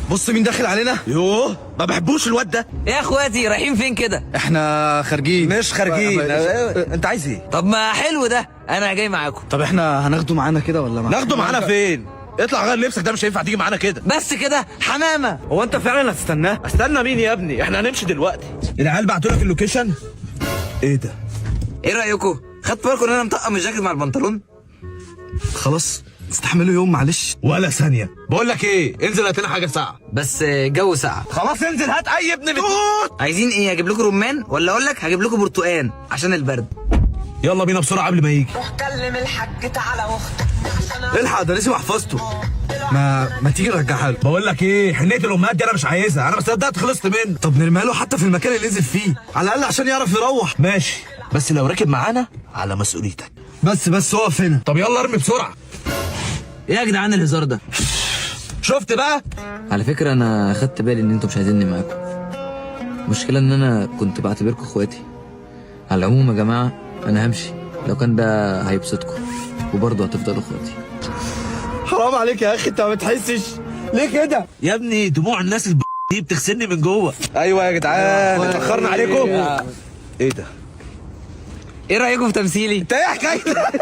بص مين داخل علينا. يوه ما بحبوش الواد ده. يا اخواتي رايحين فين كده؟ احنا خارجين. مش خارجين. انت عايز ايه؟ طب ما حلو ده، انا جاي معاكم. طب احنا هناخده معانا كده ولا ناخده معانا فين؟ اطلع غير لبسك، ده مش هينفع تيجي معانا كده. بس كده حمامه. هو انت فعلا هتستناه؟ استنى مين يا ابني؟ احنا هنمشي دلوقتي. العيال بعتوا لك اللوكيشن. ايه ده؟ ايه رايكم؟ خدت بالكم ان انا مطقم الجاكيت مع البنطلون؟ خلاص استحملوا يوم معلش. ولا ثانيه. بقول لك ايه، انزل هات لنا حاجه ساقعه. بس جو ساقع. خلاص انزل هات اي ابن بتوت. عايزين ايه؟ اجيب لكم رمان ولا اقول لك هجيب لكم برتقان عشان البرد؟ يلا بينا بسرعه قبل ما يجي. روح كلم الحاج تعالى اختك. الحق ده لسه محفظته. ما تيجي نرجعها له. بقول لك ايه، حنيه الامهات دي انا مش عايزها، انا ما صدقت خلصت منه. طب نرميها له حتى في المكان اللي نزل فيه على الاقل عشان يعرف يروح. ماشي، بس لو ركب معانا على مسؤوليتك. بس اقف هنا. طب يلا ارمي بسرعه. ايه يا جدعان الهزار ده؟ شفت بقى؟ على فكره انا خدت بالي ان انتوا مش عايزيني معاكم. المشكله ان انا كنت بعتبركم اخواتي. على العموم يا جماعه انا همشي لو كان ده هيبسطكم، وبرضه هتفضلوا اخواتي. حرام عليك يا اخي، انت ما بتحسش ليه كده؟ يا ابني دموع الناس دي بتغسلني من جوه. ايوه يا جدعان اتاخرنا عليكم. ايه ده؟ ايه رايكم في تمثيلي؟ انت ايه حكايتك؟